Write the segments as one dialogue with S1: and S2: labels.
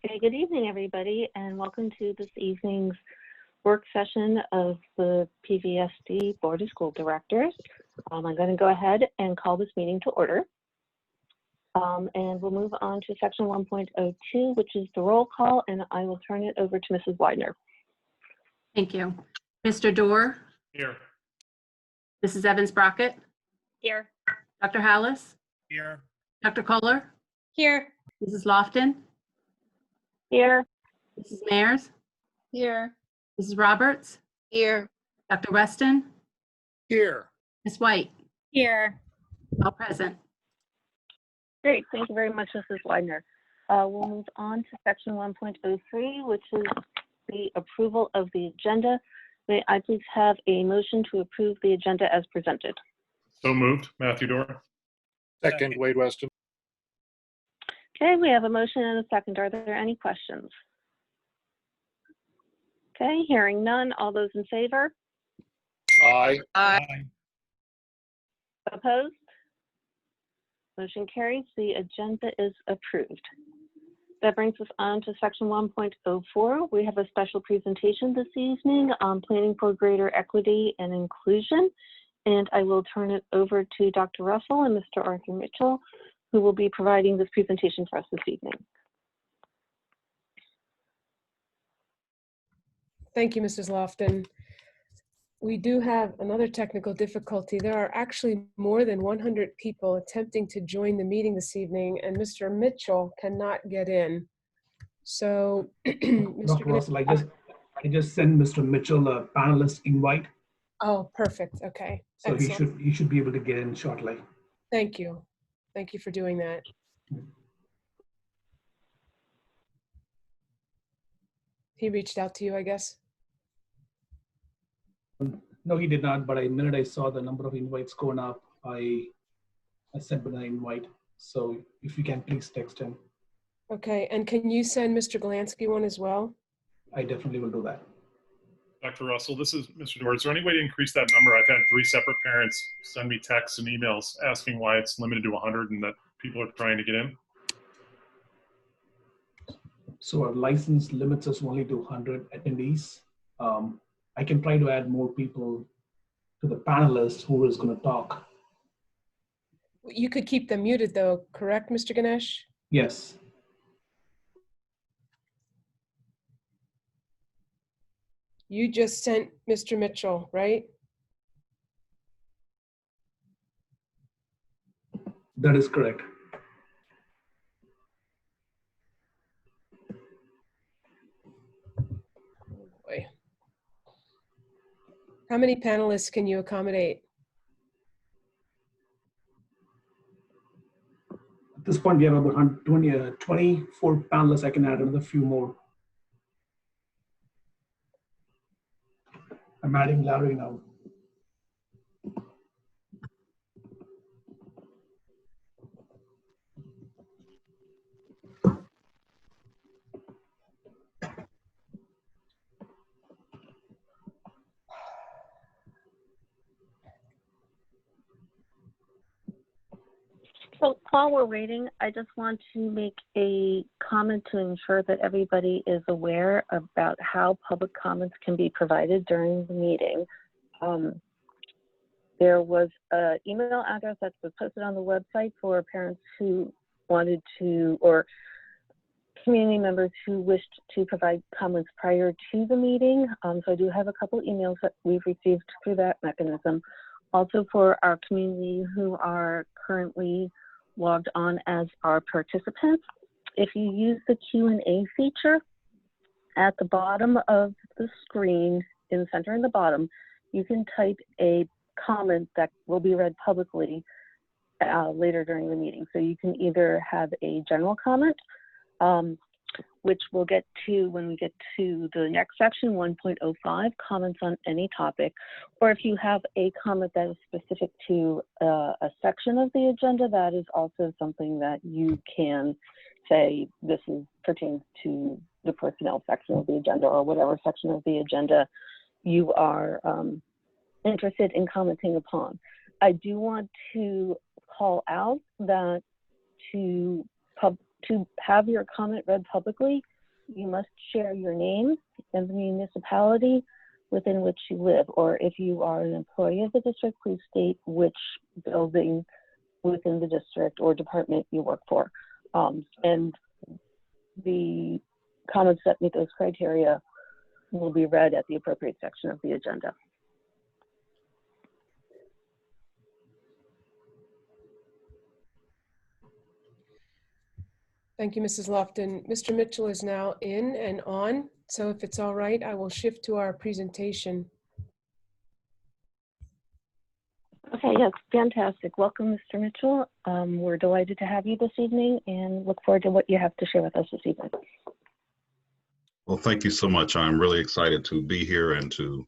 S1: Okay, good evening, everybody, and welcome to this evening's work session of the PVSD Board of School Directors. I'm going to go ahead and call this meeting to order. And we'll move on to section 1.02, which is the roll call, and I will turn it over to Mrs. Widener.
S2: Thank you. Mr. Dorr?
S3: Here.
S2: Mrs. Evans-Brockett?
S4: Here.
S2: Dr. Hallis?
S3: Here.
S2: Dr. Kohler?
S4: Here.
S2: Mrs. Lofton?
S1: Here.
S2: Mrs. Mayers?
S4: Here.
S2: Mrs. Roberts?
S4: Here.
S2: Dr. Weston?
S3: Here.
S2: Ms. White?
S4: Here.
S2: All present.
S1: Great, thank you very much, Mrs. Widener. We'll move on to section 1.03, which is the approval of the agenda. May I please have a motion to approve the agenda as presented?
S3: So moved. Matthew Dorr.
S5: Second, Wade Weston.
S1: Okay, we have a motion and a second. Are there any questions? Okay, hearing none. All those in favor?
S5: Aye.
S1: Opposed? Motion carries. The agenda is approved. That brings us on to section 1.04. We have a special presentation this evening on planning for greater equity and inclusion. And I will turn it over to Dr. Russell and Mr. Arthur Mitchell, who will be providing this presentation for us this evening.
S6: Thank you, Mrs. Lofton. We do have another technical difficulty. There are actually more than 100 people attempting to join the meeting this evening, and Mr. Mitchell cannot get in. So,
S7: Dr. Russell, I just sent Mr. Mitchell a panelist invite.
S6: Oh, perfect. Okay.
S7: So
S6: excellent.
S7: he should be able to get in shortly.
S6: Thank you. Thank you for doing that. He reached out to you, I guess.
S7: No, he did not, but the minute I saw the number of invites going up, I sent him an invite. So if you can, please text him.
S6: Okay, and can you send Mr. Galansky one as well?
S7: I definitely will do that.
S3: Dr. Russell, this is Mr. Dorr. Is there any way to increase that number? I've had 3 separate parents send me texts and emails asking why it's limited to 100 and that people are trying to get in.
S7: So our license limits us only to 100 attendees. I can try to add more people to the panelists who is going to talk.
S6: You could keep them muted though, correct, Mr. Ganesh?
S7: Yes.
S6: You just sent Mr. Mitchell, right?
S7: That is correct.
S6: Oh boy. How many panelists can you accommodate?
S7: At this point, we have about 24 panelists. I can add another few more. I'm adding Larry now.
S1: So while we're waiting, I just want to make a comment to ensure that everybody is aware about how public comments can be provided during the meeting. There was an email address that was posted on the website for parents who wanted to, or community members who wished to provide comments prior to the meeting. So I do have a couple emails that we've received through that mechanism. Also for our community who are currently logged on as our participants, if you use the Q&A feature at the bottom of the screen, in the center in the bottom, you can type a comment that will be read publicly later during the meeting. So you can either have a general comment, which we'll get to when we get to the next section, 1.05, comments on any topic. Or if you have a comment that is specific to a section of the agenda, that is also something that you can say, this pertains to the personnel section of the agenda or whatever section of the agenda you are interested in commenting upon. I do want to call out that to have your comment read publicly, you must share your name and the municipality within which you live, or if you are an employee of the district, please state which building within the district or department you work for. And the comments that meet those criteria will be read at the appropriate section of the agenda.
S6: Thank you, Mrs. Lofton. Mr. Mitchell is now in and on, so if it's all right, I will shift to our presentation.
S1: Okay, yes, fantastic. Welcome, Mr. Mitchell. We're delighted to have you this evening and look forward to what you have to share with us this evening.
S8: Well, thank you so much. I'm really excited to be here and to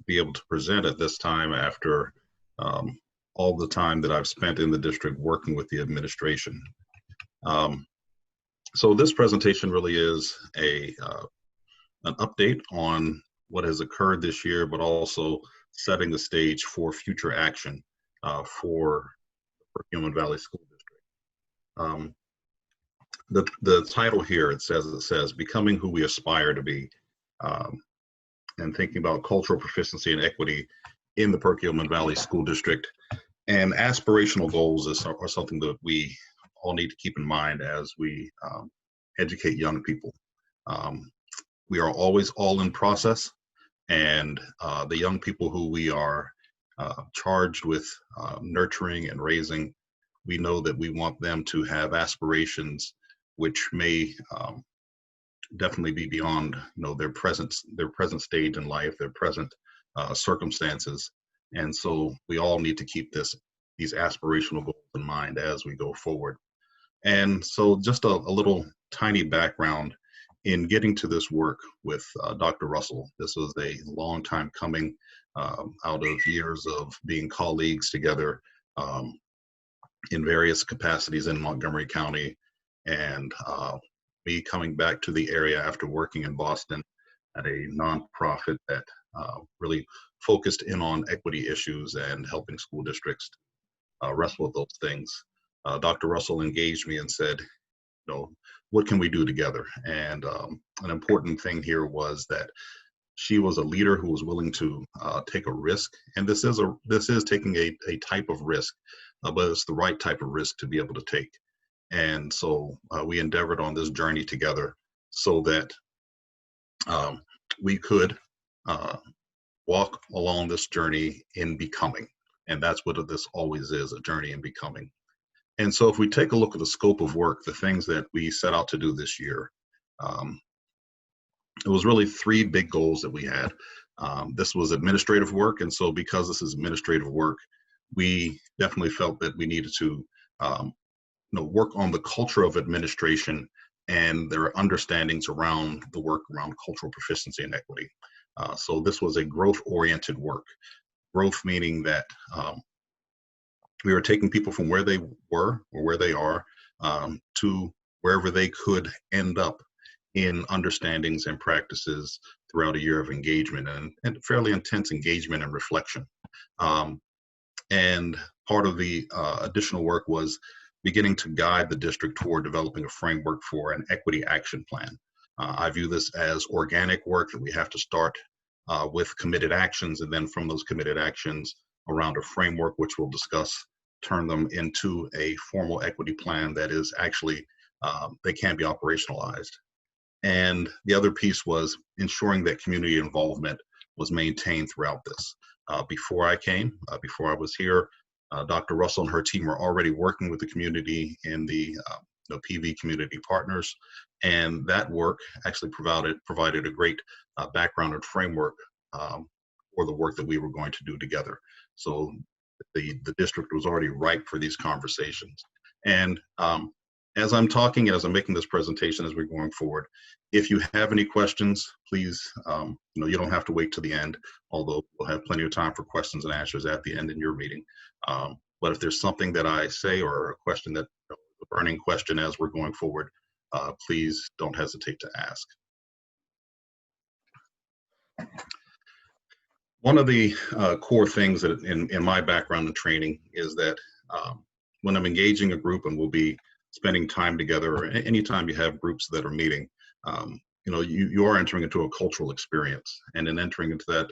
S8: be able to present at this time after all the time that I've spent in the district working with the administration. So this presentation really is an update on what has occurred this year, but also setting the stage for future action for Perkiomen Valley School District. The title here, it says, Becoming Who We Aspire to Be, and thinking about cultural proficiency and equity in the Perkiomen Valley School District. And aspirational goals are something that we all need to keep in mind as we educate young people. We are always all in process, and the young people who we are charged with nurturing and raising, we know that we want them to have aspirations which may definitely be beyond their present stage in life, their present circumstances. And so we all need to keep these aspirational goals in mind as we go forward. And so just a little tiny background in getting to this work with Dr. Russell. This was a long time coming out of years of being colleagues together in various capacities in Montgomery County, and me coming back to the area after working in Boston at a nonprofit that really focused in on equity issues and helping school districts wrestle with those things. Dr. Russell engaged me and said, what can we do together? And an important thing here was that she was a leader who was willing to take a risk, and this is taking a type of risk, but it's the right type of risk to be able to take. And so we endeavored on this journey together so that we could walk along this journey in becoming. And that's what this always is, a journey in becoming. And so if we take a look at the scope of work, the things that we set out to do this year, it was really three big goals that we had. This was administrative work. And so because this is administrative work, we definitely felt that we needed to work on the culture of administration and their understandings around the work around cultural proficiency and equity. So this was a growth-oriented work. Growth meaning that we were taking people from where they were or where they are to wherever they could end up in understandings and practices throughout a year of engagement and fairly intense engagement and reflection. And part of the additional work was beginning to guide the district toward developing a framework for an equity action plan. I view this as organic work that we have to start with committed actions, and then from those committed actions around a framework, which we'll discuss, turn them into a formal equity plan that is actually, they can be operationalized. And the other piece was ensuring that community involvement was maintained throughout this. Before I was here, Dr. Russell and her team were already working with the community in the PV community partners, and that work actually provided a great background and framework for the work that we were going to do together. So the district was already ripe for these conversations. And as I'm talking, as I'm making this presentation, as we're going forward, if you have any questions, please, you don't have to wait to the end, although we'll have plenty of time for questions and answers at the end in your meeting. But if there's something that I say or a question a burning question as we're going forward, please don't hesitate to ask. One of the core things that in my background and training is that when I'm engaging a group and we'll be spending time together, or anytime you have groups that are meeting, you are entering into a cultural experience, and in entering into that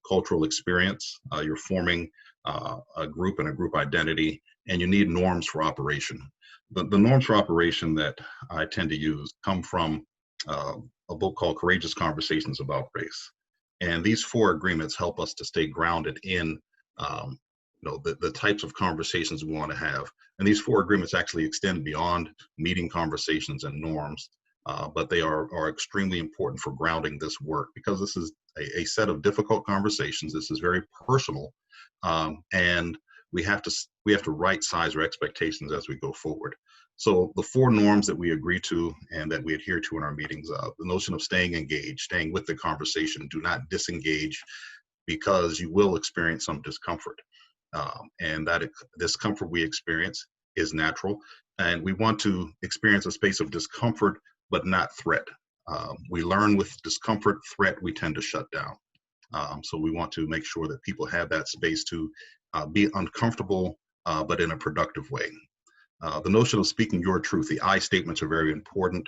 S8: cultural experience, you're forming a group and a group identity, and you need norms for operation. The norms for operation that I tend to use come from a book called Courageous Conversations About Race. And these 4 agreements help us to stay grounded in the types of conversations we want to have. And these 4 agreements actually extend beyond meeting conversations and norms, but they are extremely important for grounding this work, because this is a set of difficult conversations. This is very personal, and we have to right size our expectations as we go forward. So the 4 norms that we agree to and that we adhere to in our meetings, the notion of staying engaged, staying with the conversation, do not disengage, because you will experience some discomfort. And that discomfort we experience is natural. And we want to experience a space of discomfort, but not threat. We learn with discomfort. Threat, we tend to shut down. So we want to make sure that people have that space to be uncomfortable, but in a productive way. The notion of speaking your truth, the I statements, are very important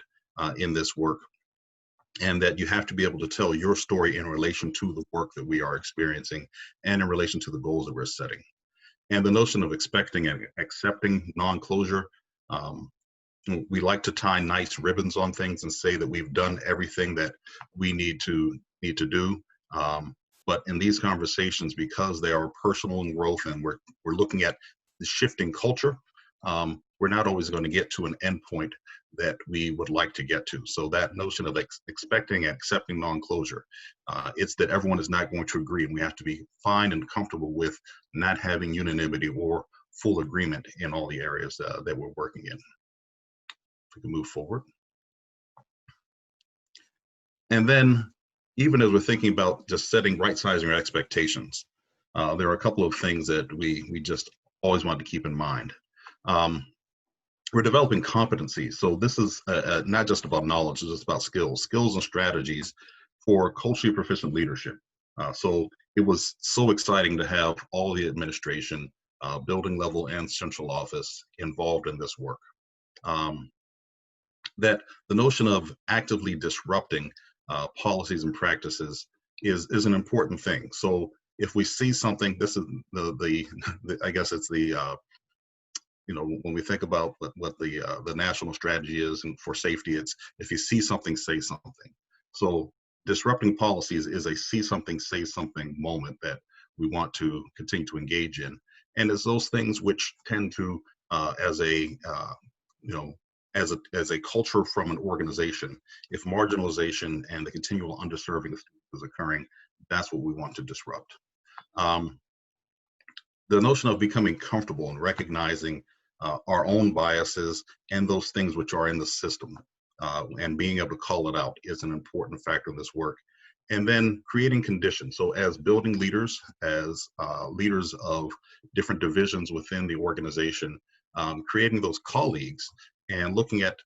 S8: in this work, and that you have to be able to tell your story in relation to the work that we are experiencing and in relation to the goals that we're setting. And the notion of expecting and accepting non-closure. We like to tie nice ribbons on things and say that we've done everything that we need to do. But in these conversations, because they are personal and growth, and we're looking at the shifting culture, we're not always going to get to an endpoint that we would like to get to. So that notion of expecting and accepting non-closure, it's that everyone is not going to agree, and we have to be fine and comfortable with not having unanimity or full agreement in all the areas that we're working in. If we can move forward. And then, even as we're thinking about just setting, right-sizing our expectations, there are a couple of things that we just always want to keep in mind. We're developing competencies. So this is not just about knowledge, it's just about skills and strategies for culturally proficient leadership. So it was so exciting to have all the administration, building level and central office involved in this work. That the notion of actively disrupting policies and practices is an important thing. So if we see something, this is the I guess it's the when we think about what the national strategy is and for safety, it's if you see something, say something. So disrupting policies is a see something, say something moment that we want to continue to engage in. And it's those things which tend to, as a culture from an organization, if marginalization and the continual underserving is occurring, that's what we want to disrupt. The notion of becoming comfortable and recognizing our own biases and those things which are in the system, and being able to call it out is an important factor in this work. And then creating conditions. So as building leaders, as leaders of different divisions within the organization, creating those colleagues and looking at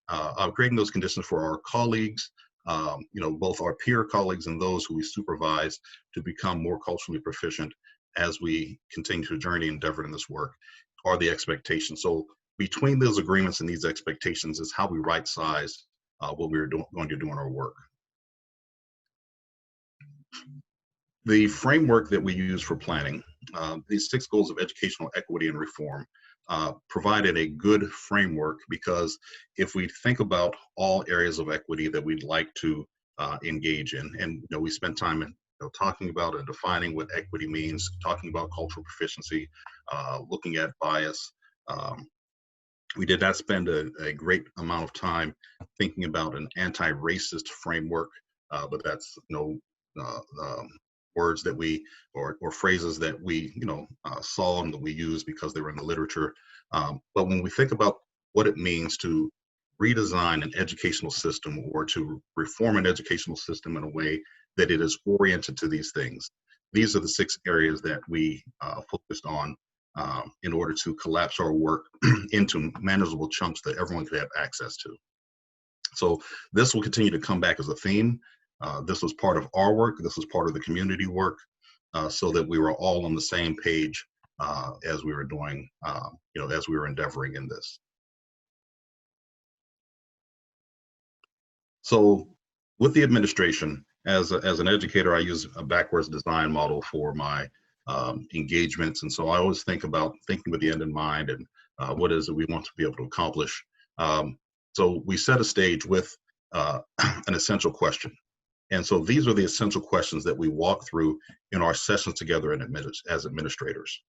S8: creating those conditions for our colleagues, both our peer colleagues and those who we supervise, to become more culturally proficient as we continue to journey and endeavor in this work, are the expectations. So between those agreements and these expectations is how we right size what we're going to do in our work. The framework that we use for planning, these 6 goals of educational equity and reform, provided a good framework, because if we think about all areas of equity that we'd like to engage in, and we spent time in talking about and defining what equity means, talking about cultural proficiency, looking at bias. We did not spend a great amount of time thinking about an anti-racist framework, but that's words that we or phrases that we saw and that we use because they were in the literature. But when we think about what it means to redesign an educational system or to reform an educational system in a way that it is oriented to these things, these are the 6 areas that we focused on in order to collapse our work into manageable chunks that everyone could have access to. So this will continue to come back as a theme. This was part of our work. This was part of the community work, so that we were all on the same page as we were doing, as we were endeavoring in this. So with the administration, as an educator, I use a backwards design model for my engagements. And so I always think about thinking with the end in mind and what is it we want to be able to accomplish. So we set a stage with an essential question. And so these are the essential questions that we walk through in our sessions together as administrators.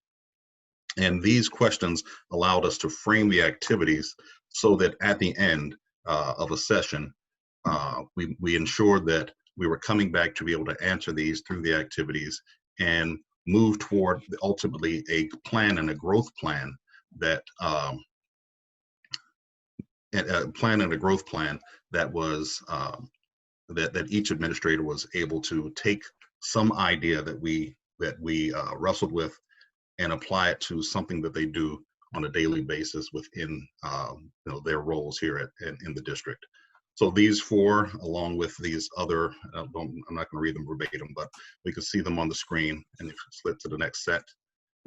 S8: And these questions allowed us to frame the activities so that at the end of a session, we ensured that we were coming back to be able to answer these through the activities and move toward ultimately a plan and a growth plan that that was that each administrator was able to take some idea that we wrestled with and apply it to something that they do on a daily basis within their roles here in the district. So these four, along with these other, I'm not going to read them verbatim, but we can see them on the screen. And if you flip to the next set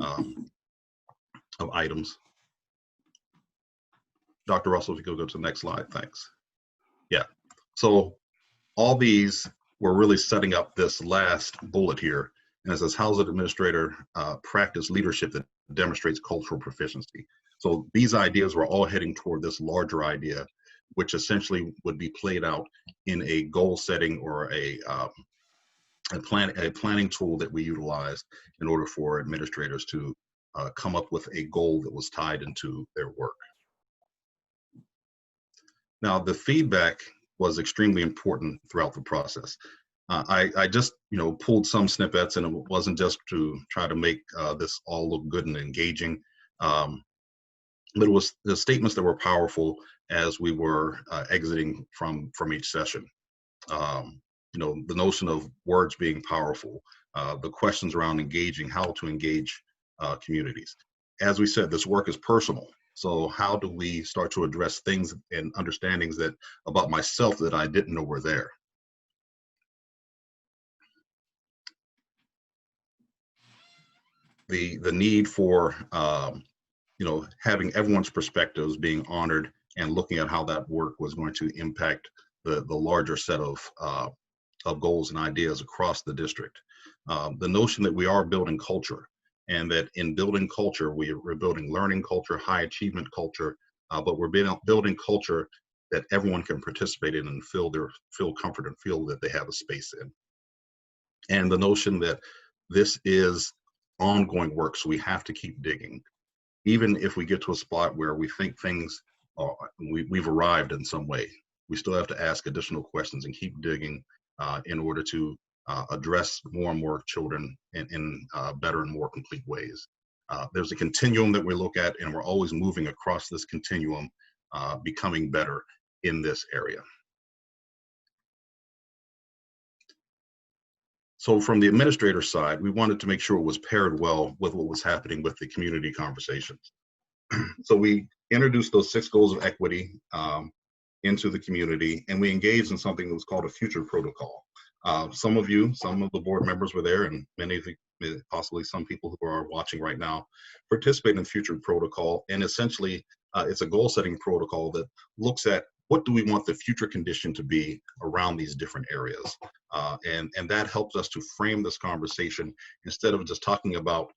S8: of items. Dr. Russell, if you could go to the next slide, thanks. Yeah, so all these were really setting up this last bullet here. And it says, how's an administrator practice leadership that demonstrates cultural proficiency? So these ideas were all heading toward this larger idea, which essentially would be played out in a goal setting or a planning tool that we utilize in order for administrators to come up with a goal that was tied into their work. Now, the feedback was extremely important throughout the process. I just pulled some snippets, and it wasn't just to try to make this all look good and engaging, but it was the statements that were powerful as we were exiting from each session. The notion of words being powerful, the questions around engaging, how to engage communities. As we said, this work is personal. So how do we start to address things and understandings that about myself that I didn't know were there? The need for having everyone's perspectives being honored and looking at how that work was going to impact the larger set of goals and ideas across the district. The notion that we are building culture, and that in building culture, we're building learning culture, high achievement culture, but we're building culture that everyone can participate in and feel comfort and feel that they have a space in. And the notion that this is ongoing work, so we have to keep digging. Even if we get to a spot where we think things are, we've arrived in some way, we still have to ask additional questions and keep digging in order to address more and more children in better and more complete ways. There's a continuum that we look at, and we're always moving across this continuum, becoming better in this area. So from the administrator side, we wanted to make sure it was paired well with what was happening with the community conversations. So we introduced those 6 goals of equity into the community, and we engaged in something that was called a future protocol. Some of the board members were there, and many of the, possibly some people who are watching right now, participate in the future protocol. And essentially, it's a goal setting protocol that looks at what do we want the future condition to be around these different areas. And that helps us to frame this conversation instead of just talking about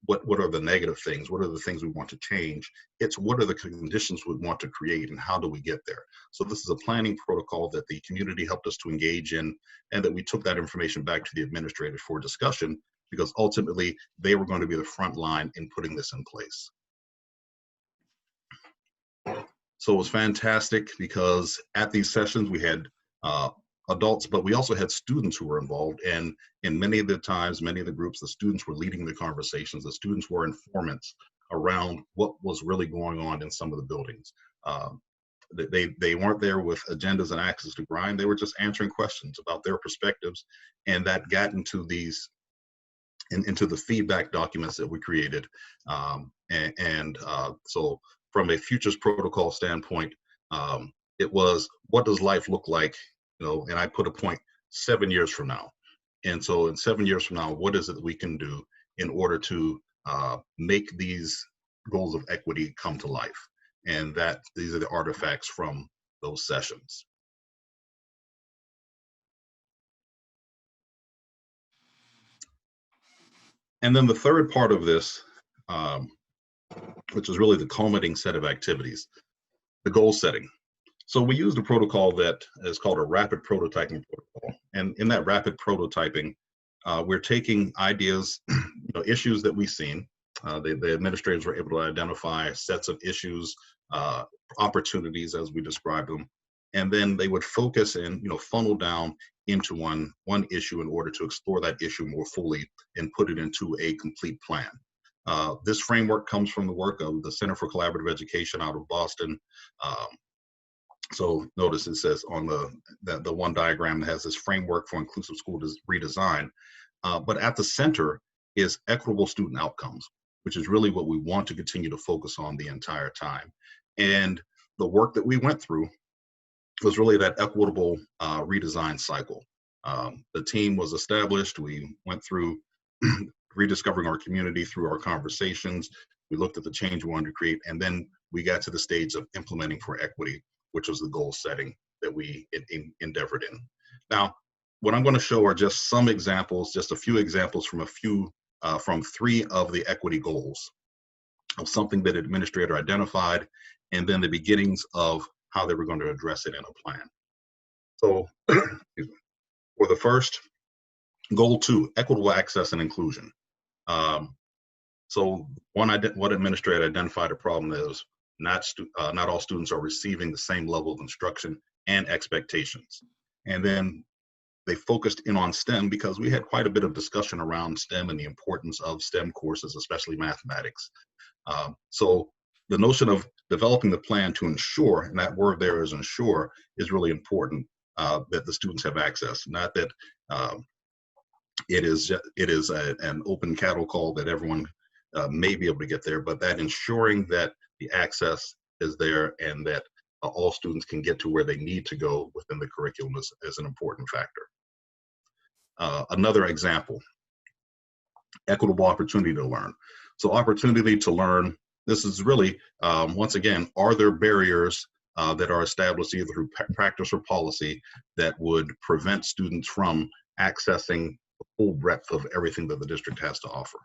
S8: what are the negative things, what are the things we want to change. It's what are the conditions we want to create and how do we get there. So this is a planning protocol that the community helped us to engage in, and that we took that information back to the administrators for discussion, because ultimately they were going to be the front line in putting this in place. So it was fantastic because at these sessions we had adults, but we also had students who were involved. And in many of the times, many of the groups, the students were leading the conversations. The students were informants around what was really going on in some of the buildings. They weren't there with agendas and axes to grind. They were just answering questions about their perspectives. And that got into into the feedback documents that we created. So from a futures protocol standpoint, it was, what does life look like? And I put a point 7 years from now. And so in 7 years from now, what is it that we can do in order to make these goals of equity come to life? And these are the artifacts from those sessions. And then the third part of this, which is really the culminating set of activities, the goal setting. So we used a protocol that is called a rapid prototyping protocol. And in that rapid prototyping, we're taking ideas, issues that we've seen. The administrators were able to identify sets of issues, opportunities as we described them, and then they would focus and funnel down into one issue in order to explore that issue more fully and put it into a complete plan. This framework comes from the work of the Center for Collaborative Education out of Boston. So notice it says on the one diagram that has this framework for inclusive school redesign, but at the center is equitable student outcomes, which is really what we want to continue to focus on the entire time. And the work that we went through was really that equitable redesign cycle. The team was established. We went through rediscovering our community through our conversations. We looked at the change we wanted to create, and then we got to the stage of implementing for equity, which was the goal setting that we endeavored in. Now, what I'm going to show are just some examples, just a few examples from 3 of the equity goals of something that an administrator identified, and then the beginnings of how they were going to address it in a plan. So for the first, goal 2, equitable access and inclusion. So one administrator identified a problem is not all students are receiving the same level of instruction and expectations. And then they focused in on STEM because we had quite a bit of discussion around STEM and the importance of STEM courses, especially mathematics. So the notion of developing the plan to ensure, and that word there is ensure, is really important, that the students have access, not that it is an open cattle call that everyone may be able to get there, but that ensuring that the access is there and that all students can get to where they need to go within the curriculum is an important factor. Another example, equitable opportunity to learn. So opportunity to learn, this is really, once again, are there barriers that are established either through practice or policy that would prevent students from accessing the full breadth of everything that the district has to offer?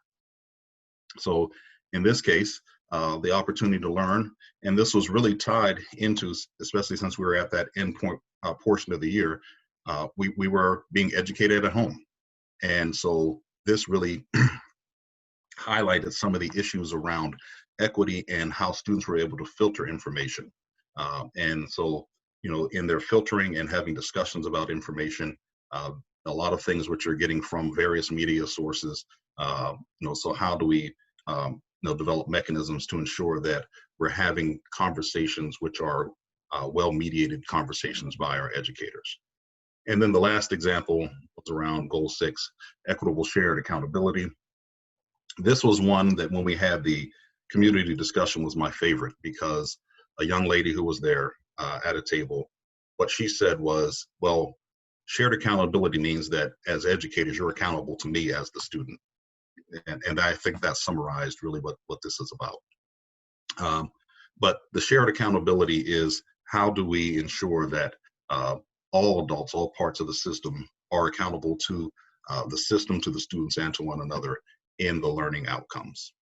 S8: So in this case, the opportunity to learn, and this was really tied into, especially since we were at that end point portion of the year, we were being educated at home. And so this really highlighted some of the issues around equity and how students were able to filter information. And so, in their filtering and having discussions about information, a lot of things which are getting from various media sources, so how do we develop mechanisms to ensure that we're having conversations which are well-mediated conversations by our educators. And then the last example was around goal 6, equitable shared accountability. This was one that when we had the community discussion was my favorite, because a young lady who was there at a table, what she said was, well, shared accountability means that as educators, you're accountable to me as the student. And I think that summarized really what this is about. But the shared accountability is, how do we ensure that all adults, all parts of the system are accountable to the system, to the students, and to one another in the learning outcomes.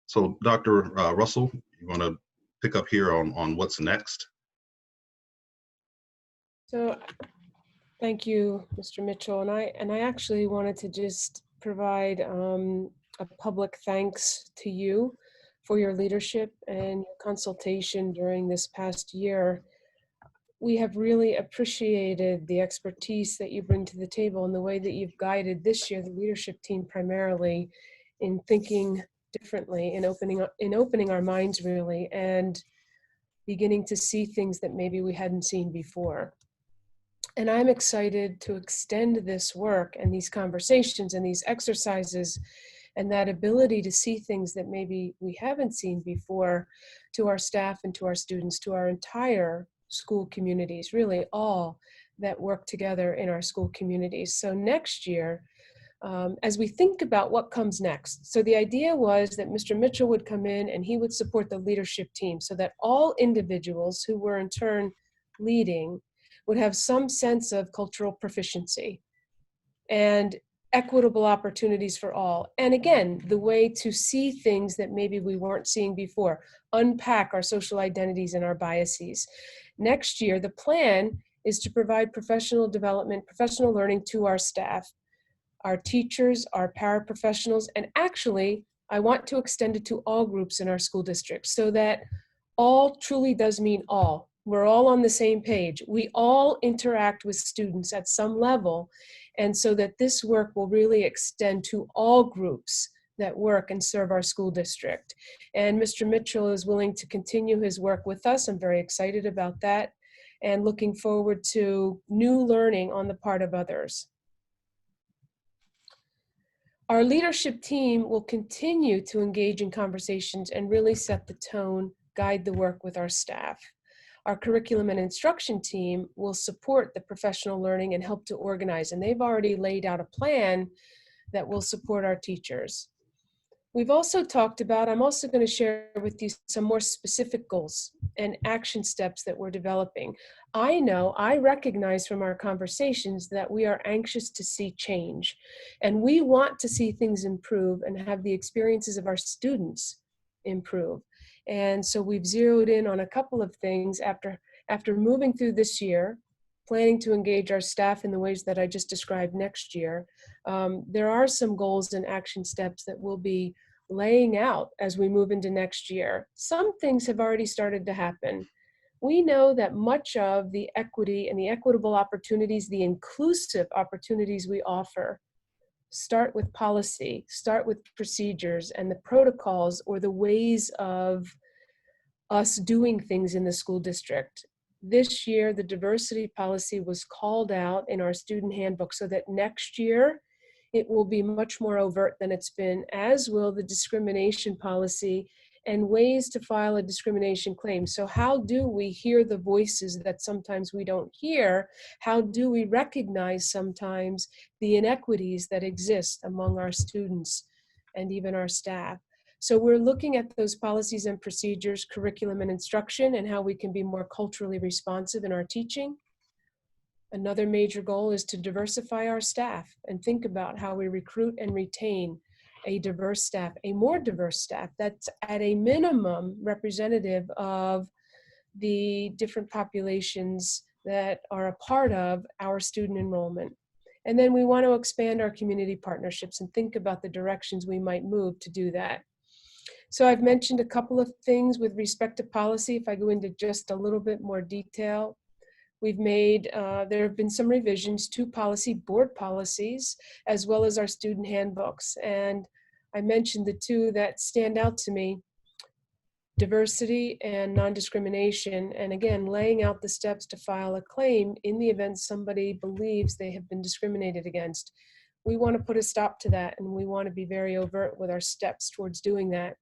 S8: So Dr. Russell, you want to pick up here on what's next?
S6: So thank you, Mr. Mitchell. And I actually wanted to just provide a public thanks to you for your leadership and your consultation during this past year. We have really appreciated the expertise that you bring to the table and the way that you've guided this year, the leadership team primarily, in thinking differently, in opening our minds really, and beginning to see things that maybe we hadn't seen before. And I'm excited to extend this work and these conversations and these exercises and that ability to see things that maybe we haven't seen before to our staff and to our students, to our entire school communities, really all that work together in our school communities. So next year, as we think about what comes next, so the idea was that Mr. Mitchell would come in and he would support the leadership team so that all individuals who were in turn leading would have some sense of cultural proficiency and equitable opportunities for all. And again, the way to see things that maybe we weren't seeing before, unpack our social identities and our biases. Next year, the plan is to provide professional development, professional learning to our staff, our teachers, our paraprofessionals, and actually, I want to extend it to all groups in our school district so that all truly does mean all. We're all on the same page. We all interact with students at some level, and so that this work will really extend to all groups that work and serve our school district. And Mr. Mitchell is willing to continue his work with us. I'm very excited about that and looking forward to new learning on the part of others. Our leadership team will continue to engage in conversations and really set the tone, guide the work with our staff. Our curriculum and instruction team will support the professional learning and help to organize, and they've already laid out a plan that will support our teachers. We've also talked about, I'm also going to share with you some more specific goals and action steps that we're developing. I recognize from our conversations that we are anxious to see change, and we want to see things improve and have the experiences of our students improve. And so we've zeroed in on a couple of things after moving through this year, planning to engage our staff in the ways that I just described next year. There are some goals and action steps that we'll be laying out as we move into next year. Some things have already started to happen. We know that much of the equity and the equitable opportunities, the inclusive opportunities we offer, start with policy, start with procedures and the protocols or the ways of us doing things in the school district. This year, the diversity policy was called out in our student handbook so that next year it will be much more overt than it's been, as will the discrimination policy and ways to file a discrimination claim. So how do we hear the voices that sometimes we don't hear? How do we recognize sometimes the inequities that exist among our students and even our staff? So we're looking at those policies and procedures, curriculum and instruction, and how we can be more culturally responsive in our teaching. Another major goal is to diversify our staff and think about how we recruit and retain a diverse staff, a more diverse staff that's at a minimum representative of the different populations that are a part of our student enrollment. And then we want to expand our community partnerships and think about the directions we might move to do that. So I've mentioned a couple of things with respect to policy. If I go into just a little bit more detail, we've made, there have been some revisions to board policies, as well as our student handbooks. And I mentioned the two that stand out to me, diversity and non-discrimination. And again, laying out the steps to file a claim in the event somebody believes they have been discriminated against. We want to put a stop to that, and we want to be very overt with our steps towards doing that.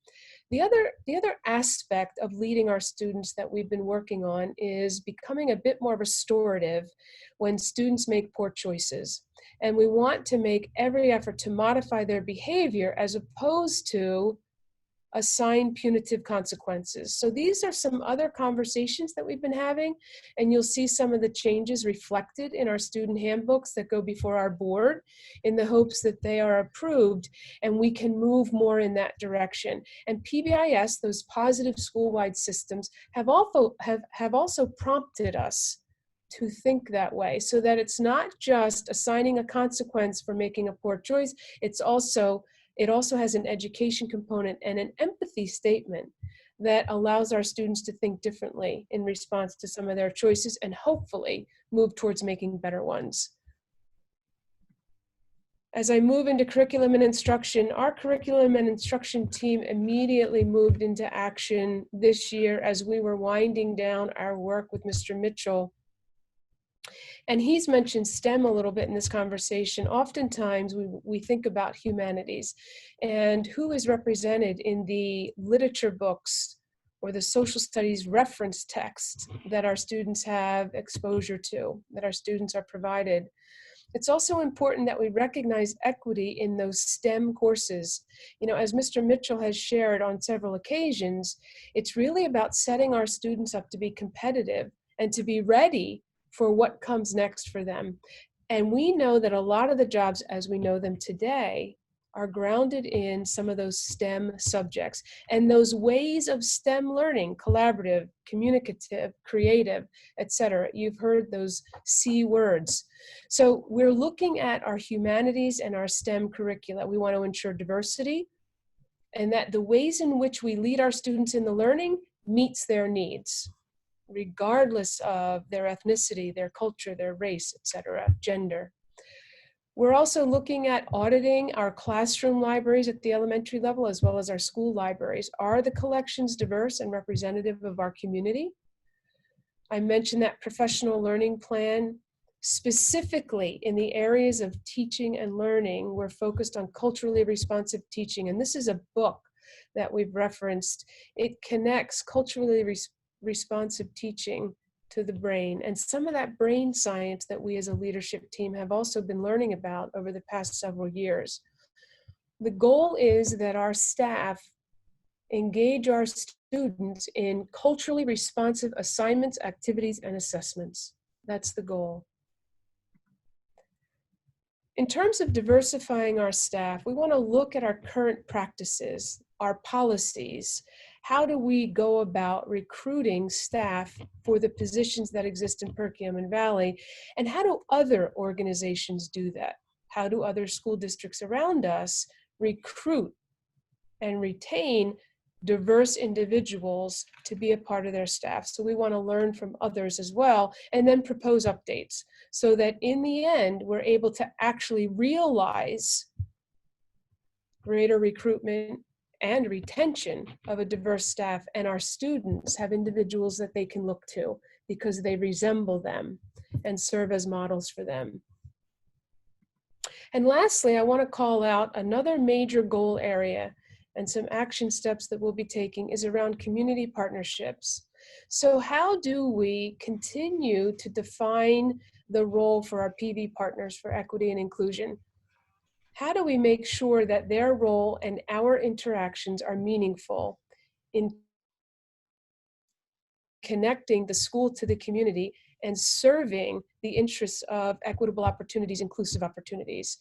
S6: The other aspect of leading our students that we've been working on is becoming a bit more restorative when students make poor choices. And we want to make every effort to modify their behavior as opposed to assign punitive consequences. So these are some other conversations that we've been having, and you'll see some of the changes reflected in our student handbooks that go before our board in the hopes that they are approved and we can move more in that direction. And PBIS, those positive school-wide systems, have also prompted us to think that way, so that it's not just assigning a consequence for making a poor choice, it also has an education component and an empathy statement that allows our students to think differently in response to some of their choices and hopefully move towards making better ones. As I move into curriculum and instruction, our curriculum and instruction team immediately moved into action this year as we were winding down our work with Mr. Mitchell. And he's mentioned STEM a little bit in this conversation. Oftentimes we think about humanities and who is represented in the literature books or the social studies reference text that our students have exposure to, that our students are provided. It's also important that we recognize equity in those STEM courses. You know, as Mr. Mitchell has shared on several occasions, it's really about setting our students up to be competitive and to be ready for what comes next for them. And we know that a lot of the jobs as we know them today are grounded in some of those STEM subjects and those ways of STEM learning: collaborative, communicative, creative, etc. You've heard those C words. So we're looking at our humanities and our STEM curricula. We want to ensure diversity, and that the ways in which we lead our students in the learning meets their needs, regardless of their ethnicity, their culture, their race, etc., gender. We're also looking at auditing our classroom libraries at the elementary level as well as our school libraries. Are the collections diverse and representative of our community? I mentioned that professional learning plan. Specifically in the areas of teaching and learning, we're focused on culturally responsive teaching. And this is a book that we've referenced. It connects culturally responsive teaching to the brain, and some of that brain science that we as a leadership team have also been learning about over the past several years. The goal is that our staff engage our students in culturally responsive assignments, activities, and assessments. That's the goal. In terms of diversifying our staff, we want to look at our current practices, our policies. How do we go about recruiting staff for the positions that exist in Perkiomen Valley? And how do other organizations do that? How do other school districts around us recruit and retain diverse individuals to be a part of their staff? So we want to learn from others as well, and then propose updates so that in the end, we're able to actually realize greater recruitment and retention of a diverse staff, and our students have individuals that they can look to because they resemble them and serve as models for them. And lastly, I want to call out another major goal area and some action steps that we'll be taking is around community partnerships. So how do we continue to define the role for our PV partners for equity and inclusion? How do we make sure that their role and our interactions are meaningful in connecting the school to the community and serving the interests of equitable opportunities, inclusive opportunities?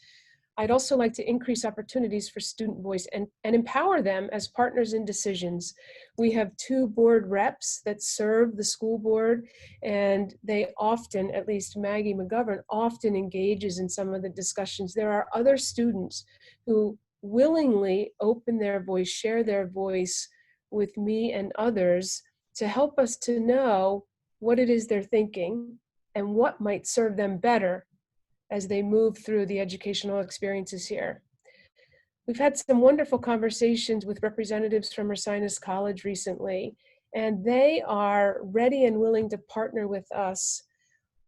S6: I'd also like to increase opportunities for student voice and empower them as partners in decisions. We have 2 board reps that serve the school board, and they often, at least Maggie McGovern, often engages in some of the discussions. There are other students who willingly open their voice, share their voice with me and others to help us to know what it is they're thinking and what might serve them better as they move through the educational experiences here. We've had some wonderful conversations with representatives from Ursinus College recently, and they are ready and willing to partner with us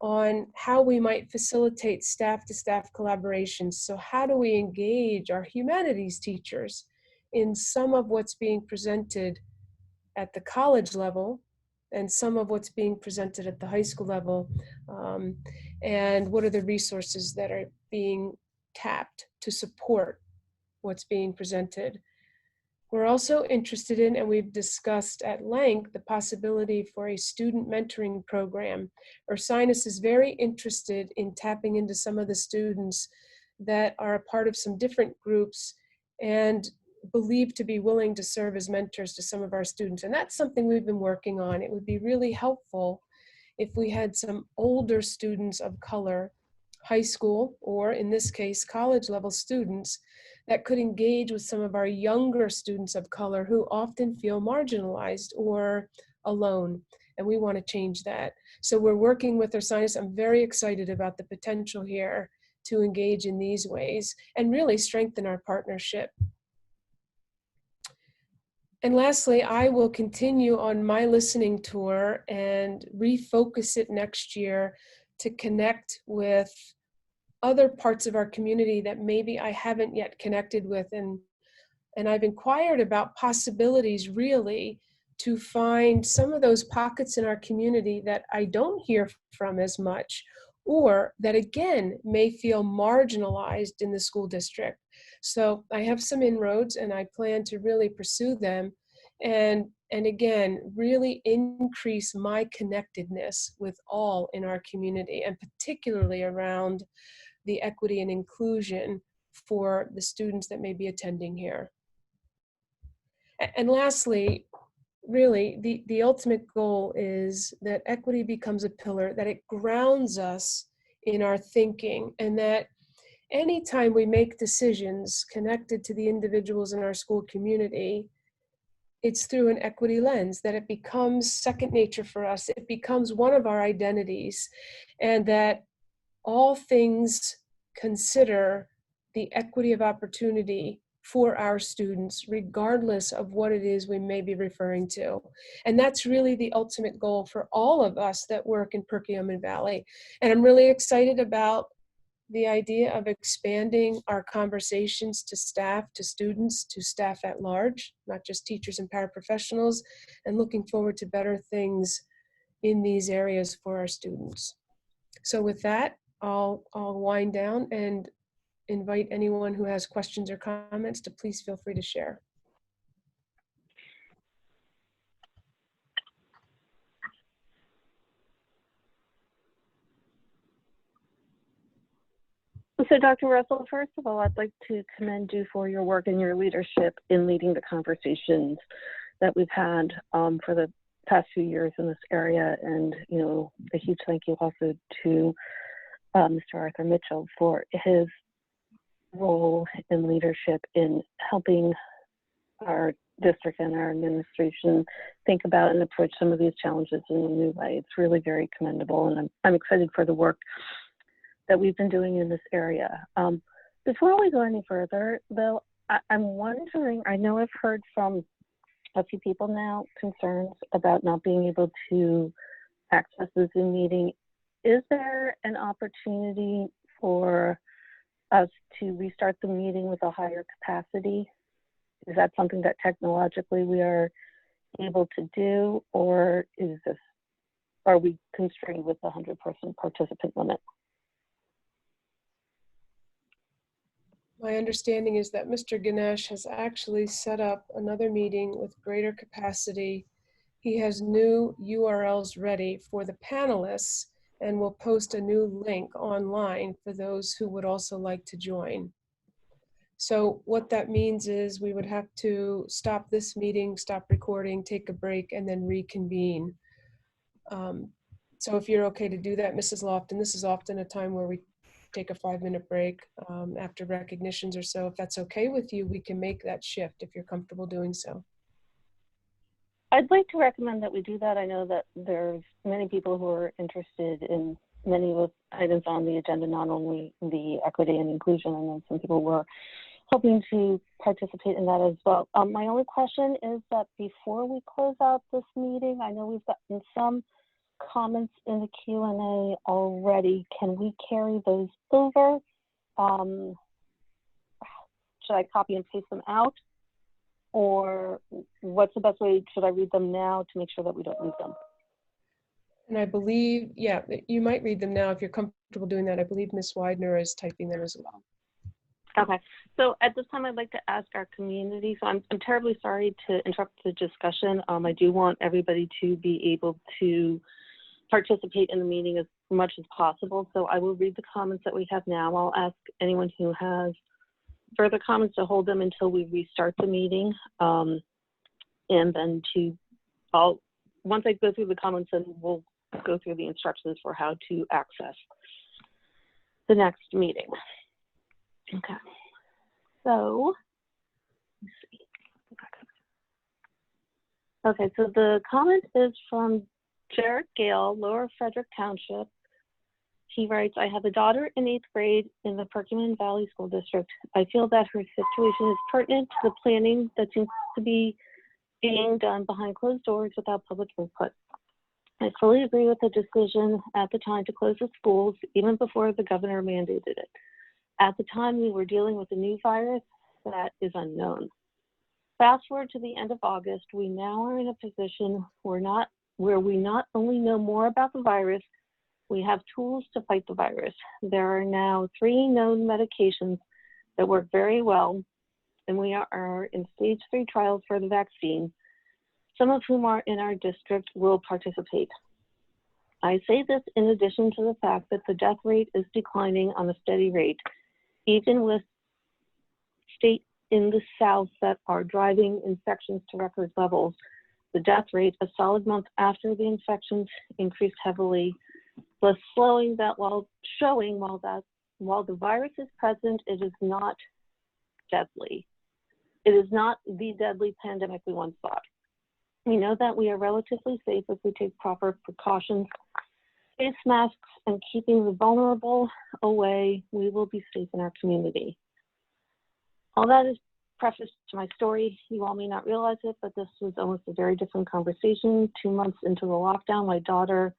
S6: on how we might facilitate staff-to-staff collaborations. So how do we engage our humanities teachers in some of what's being presented at the college level and some of what's being presented at the high school level, and what are the resources that are being tapped to support what's being presented. We're also interested in, and we've discussed at length, the possibility for a student mentoring program. Ursinus is very interested in tapping into some of the students that are a part of some different groups and believed to be willing to serve as mentors to some of our students. And that's something we've been working on. It would be really helpful if we had some older students of color, high school, or in this case, college level students that could engage with some of our younger students of color who often feel marginalized or alone. And we want to change that. So we're working with Ursinus. I'm very excited about the potential here to engage in these ways and really strengthen our partnership. And lastly, I will continue on my listening tour and refocus it next year to connect with other parts of our community that maybe I haven't yet connected with. And I've inquired about possibilities really to find some of those pockets in our community that I don't hear from as much, or that again may feel marginalized in the school district. So I have some inroads and I plan to really pursue them and and again, really increase my connectedness with all in our community, and particularly around the equity and inclusion for the students that may be attending here. And lastly, really, the ultimate goal is that equity becomes a pillar, that it grounds us in our thinking, and that anytime we make decisions connected to the individuals in our school community, it's through an equity lens, that it becomes second nature for us. It becomes one of our identities, and that all things consider the equity of opportunity for our students, regardless of what it is we may be referring to. And that's really the ultimate goal for all of us that work in Perkiomen Valley. And I'm really excited about the idea of expanding our conversations to staff, to students, to staff at large, not just teachers and paraprofessionals, and looking forward to better things in these areas for our students. So with that, I'll wind down and invite anyone who has questions or comments to please feel free to share.
S1: So Dr. Russell, first of all, I'd like to commend you for your work and your leadership in leading the conversations that we've had for the past few years in this area. And, you know, a huge thank you also to Mr. Arthur Mitchell for his role in leadership in helping our district and our administration think about and approach some of these challenges in a new way. It's really very commendable, and I'm excited for the work that we've been doing in this area. Before we go any further, though, I'm wondering, I know I've heard from a few people now concerns about not being able to access the Zoom meeting. Is there an opportunity for us to restart the meeting with a higher capacity? Is that something that technologically we are able to do, or are we constrained with the 100-person participant limit?
S6: My understanding is that Mr. Ganesh has actually set up another meeting with greater capacity. He has new URLs ready for the panelists and will post a new link online for those who would also like to join. So what that means is we would have to stop this meeting, stop recording, take a break, and then reconvene. So if you're okay to do that, Mrs. Lofton, this is often a time where we take a 5-minute break after recognitions or so. If that's okay with you, we can make that shift if you're comfortable doing so.
S1: I'd like to recommend that we do that. I know that there's many people who are interested in many of the items on the agenda, not only the equity and inclusion, and then some people were hoping to participate in that as well. My only question is that before we close out this meeting, I know we've gotten some comments in the Q&A already. Can we carry those over? Should I copy and paste them out? Or what's the best way? Should I read them now to make sure that we don't lose them?
S6: And I believe, yeah, you might read them now if you're comfortable doing that. I believe Ms. Widener is typing them as well.
S1: Okay, so at this time, I'd like to ask our community. So I'm terribly sorry to interrupt the discussion. I do want everybody to be able to participate in the meeting as much as possible. So I will read the comments that we have now. I'll ask anyone who has further comments to hold them until we restart the meeting. And then once I go through the comments, then we'll go through the instructions for how to access the next meeting. Okay, so let's see. Okay, so the comment is from Jared Gale, Lower Frederick Township. He writes, I have a daughter in 8th grade in the Perkiomen Valley School District. I feel that her situation is pertinent to the planning that seems to be being done behind closed doors without public input. I fully agree with the decision at the time to close the schools, even before the governor mandated it. At the time, we were dealing with a new virus that is unknown. Fast forward to the end of August, we now are in a position where we not only know more about the virus, we have tools to fight the virus. There are now 3 known medications that work very well, and we are in stage 3 trials for the vaccine. some of whom are in our district, will participate. I say this in addition to the fact that the death rate is declining on a steady rate, even with states in the South that are driving infections to record levels. The death rate, a solid month after the infections, increased heavily, thus slowing that while showing while the virus is present, it is not deadly. It is not the deadly pandemic we once thought. We know that we are relatively safe if we take proper precautions, face masks, and keeping the vulnerable away, we will be safe in our community. All that is preface to my story. You all may not realize it, but this was almost a very different conversation. 2 months into the lockdown, my daughter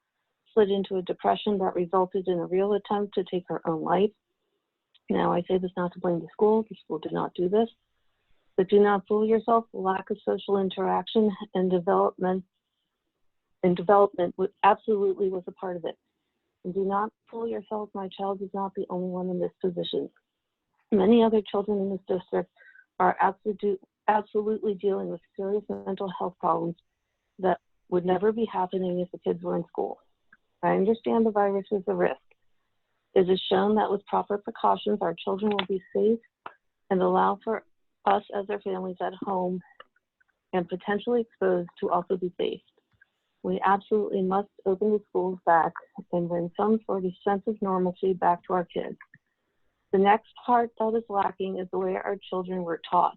S1: slid into a depression that resulted in a real attempt to take her own life. Now, I say this not to blame the school. The school did not do this. But do not fool yourself. The lack of social interaction and development absolutely was a part of it. And do not fool yourself. My child is not the only one in this position. Many other children in this district are absolutely dealing with serious mental health problems that would never be happening if the kids were in school. I understand the virus is a risk. It is shown that with proper precautions, our children will be safe and allow for us as their families at home and potentially exposed to also be safe. We absolutely must open the schools back and bring some sort of sense of normalcy back to our kids. The next part that is lacking is the way our children were taught.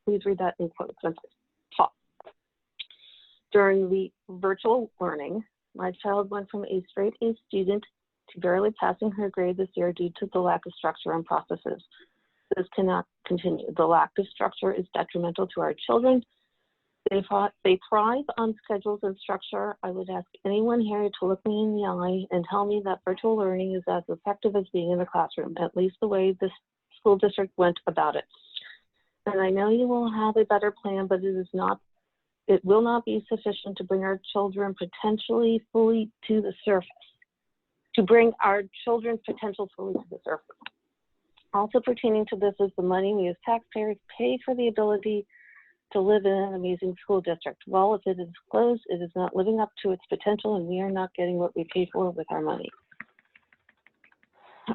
S1: Please read that in quotes. Taught. During the virtual learning, my child went from a straight A student to barely passing her grade this year due to the lack of structure and processes. This cannot continue. The lack of structure is detrimental to our children. They thrive on schedules and structure. I would ask anyone here to look me in the eye and tell me that virtual learning is as effective as being in the classroom, at least the way this school district went about it. And I know you will have a better plan, but it will not be sufficient to bring our children potentially fully to the surface, to bring our children's potential fully to the surface. Also pertaining to this is the money we as taxpayers pay for the ability to live in an amazing school district. Well, if it is closed, it is not living up to its potential and we are not getting what we pay for with our money.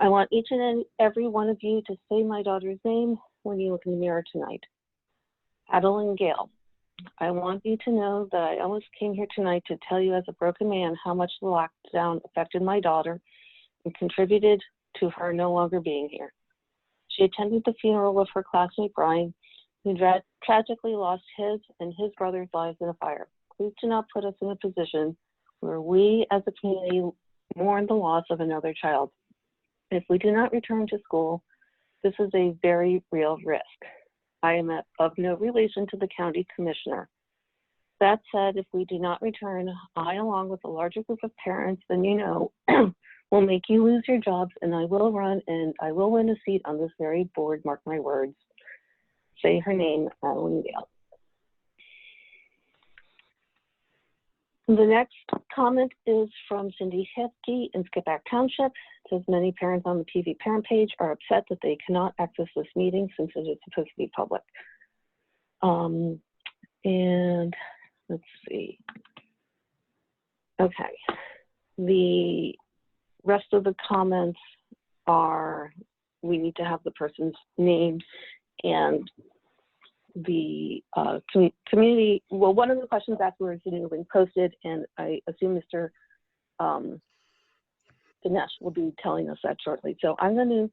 S1: I want each and every one of you to say my daughter's name when you look in the mirror tonight. Adeline Gale. I want you to know that I almost came here tonight to tell you as a broken man how much the lockdown affected my daughter and contributed to her no longer being here. She attended the funeral of her classmate Brian, who tragically lost his and his brother's lives in a fire. Please do not put us in a position where we as a community mourn the loss of another child. If we do not return to school, this is a very real risk. I am of no relation to the county commissioner. That said, if we do not return, I, along with a larger group of parents than you know, will make you lose your jobs, and I will run and I will win a seat on this very board, mark my words. Say her name, Adeline Gale. The next comment is from Cindy Hefke in Skippack Township. It says many parents on the PV parent page are upset that they cannot access this meeting since it is supposed to be public. And let's see. Okay. The rest of the comments are, we need to have the person's name and the community. Well, one of the questions afterwards is the link posted, and I assume Mr. Ganesh will be telling us that shortly. So I'm going to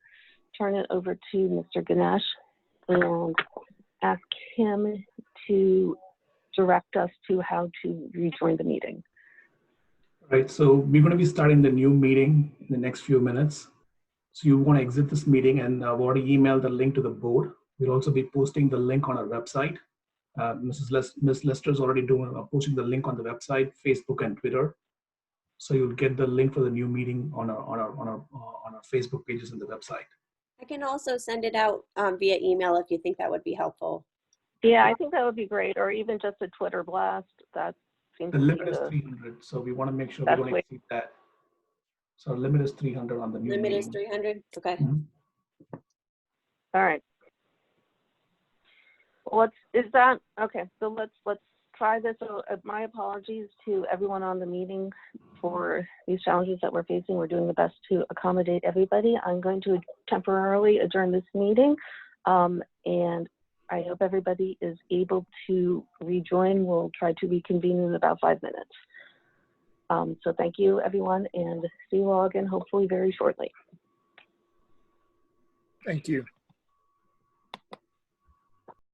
S1: turn it over to Mr. Ganesh and ask him to direct us to how to rejoin the meeting.
S7: All right, so we're going to be starting the new meeting in the next few minutes. So you want to exit this meeting, and I've already emailed the link to the board. We'll also be posting the link on our website. Ms. Lester is already posting the link on the website, Facebook, and Twitter. So you'll get the link for the new meeting on our Facebook pages and the website.
S9: I can also send it out via email if you think that would be helpful.
S1: Yeah, I think that would be great, or even just a Twitter blast. That seems
S7: The
S1: to
S7: limit
S1: be
S7: is 300, so we want to make sure we
S1: That's
S7: don't
S1: way-
S7: exceed that. So limit is 300 on the new
S9: Limit
S7: meeting.
S9: is 300. Okay.
S7: Mhm.
S1: All right. Is that okay? So let's try this. So my apologies to everyone on the meeting for these challenges that we're facing. We're doing the best to accommodate everybody. I'm going to temporarily adjourn this meeting, and I hope everybody is able to rejoin. We'll try to reconvene in about 5 minutes. So thank you, everyone, and see you all again hopefully very shortly.
S5: Thank you.